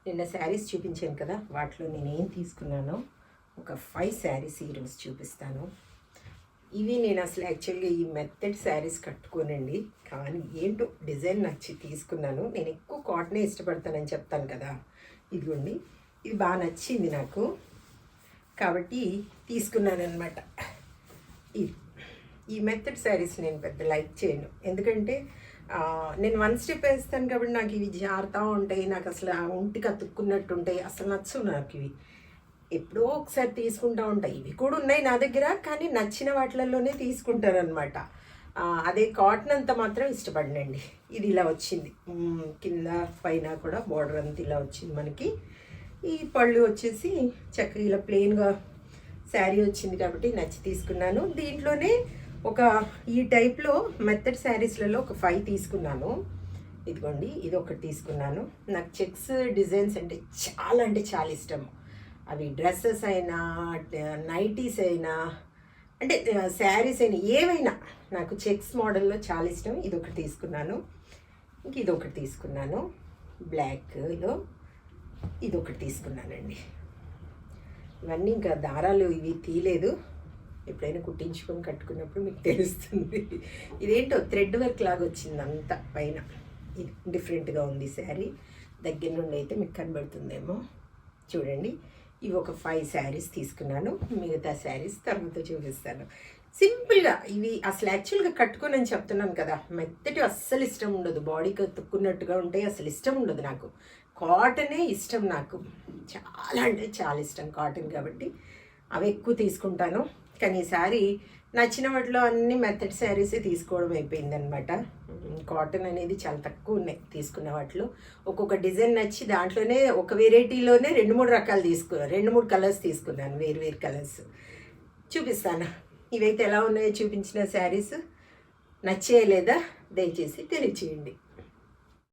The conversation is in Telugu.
నిన్న శారీస్ చూపించాను కదా, వాటిలో నేనేం తీసుకున్నానో ఒక 5 శారీస్ ఈరోజు చూపిస్తాను. ఇవి నేను అసలు యాక్చువల్గా ఈ మెత్తడ్ శారీస్ కట్టుకోనండి, కానీ ఏంటో డిజైన్ నచ్చి తీసుకున్నాను. నేను ఎక్కువ కాటనే ఇష్టపడతానని చెప్తాను కదా, ఇదిగోండి ఇది బాగా నచ్చింది నాకు కాబట్టి తీసుకున్నాను అనమాట. ఈ మెత్తడ్ శారీస్ నేను పెద్ద లైక్ చేయను, ఎందుకంటే నేను 1 స్టెప్ వేస్తాను కాబట్టి నాకు ఇవి జారుతూ ఉంటాయి, నాకు అసలు ఒంటికి అతుక్కున్నట్టు ఉంటాయి, అసలు నచ్చు నాకు ఇవి. ఎప్పుడో ఒకసారి తీసుకుంటూ ఉంటాయి, ఇవి కూడా ఉన్నాయి నా దగ్గర, కానీ నచ్చిన వాటిలలోనే తీసుకుంటాను అనమాట. అదే కాటన్ అంతా మాత్రం ఇష్టపడినండి. ఇది ఇలా వచ్చింది, కింద పైన కూడా బార్డర్ అంతా ఇలా వచ్చింది మనకి. ఈ పళ్ళు వచ్చేసి చక్కగా ఇలా ప్లెయిన్గా శారీ వచ్చింది కాబట్టి నచ్చి తీసుకున్నాను. దీంట్లోనే ఈ టైప్లో మెత్తడ్ శారీస్లలో ఒక 5 తీసుకున్నాను. ఇదిగోండి ఇది ఒకటి తీసుకున్నాను. నాకు చెక్స్ డిజైన్స్ అంటే చాలా ఇష్టం. అవి డ్రెస్సెస్ అయినా, నైటీస్ అయినా, అంటే శారీస్ అయినా, ఏవైనా నాకు చెక్స్ మోడల్లో చాలా ఇష్టం. ఇది ఒకటి తీసుకున్నాను. ఇంక ఇది ఒకటి తీసుకున్నాను బ్లాక్లో. ఇది ఒకటి తీసుకున్నానండి. ఇవన్నీ ఇంకా దారాలు ఇవి తీయలేదు, ఎప్పుడైనా కుట్టించుకొని కట్టుకున్నప్పుడు మీకు తెలుస్తుంది. ఇదేంటో థ్రెడ్ వర్క్ లాగా వచ్చింది అంతా పైన. ఇది డిఫరెంట్గా ఉంది శారీ. దగ్గర నుండి అయితే మీకు కనబడుతుందేమో చూడండి. ఇవి ఒక 5 శారీస్ తీసుకున్నాను. మిగతా శారీస్ తర్వాత చూపిస్తాను. సింపుల్గా ఇవి అసలు యాక్చువల్గా కట్టుకోనని చెప్తున్నాను కదా, మెత్తటి అస్సలు ఇష్టం ఉండదు, బాడీకి తొక్కున్నట్టుగా ఉంటాయి, అసలు ఇష్టం ఉండదు నాకు. కాటనే ఇష్టం నాకు, చాలా అంటే చాలా ఇష్టం కాటన్ కాబట్టి అవి ఎక్కువ తీసుకుంటాను. కానీ ఈసారి నచ్చిన వాటిలో అన్ని మెత్తడ్ శారీసే తీసుకోవడం అయిపోయిందనమాట. కాటన్ అనేది చాలా తక్కువ ఉన్నాయి తీసుకున్న వాటిలో. ఒక్కొక్క డిజైన్ నచ్చి దాంట్లోనే ఒక వెరైటీలోనే 2-3 రకాలు తీసుకున్నాను, 2-3 కలర్స్ తీసుకున్నాను, వేరు కలర్స్ చూపిస్తాను. ఇవైతే ఎలా ఉన్నాయో చూపించిన శారీస్ నచ్చేయలేదా దయచేసి తెలియచేయండి.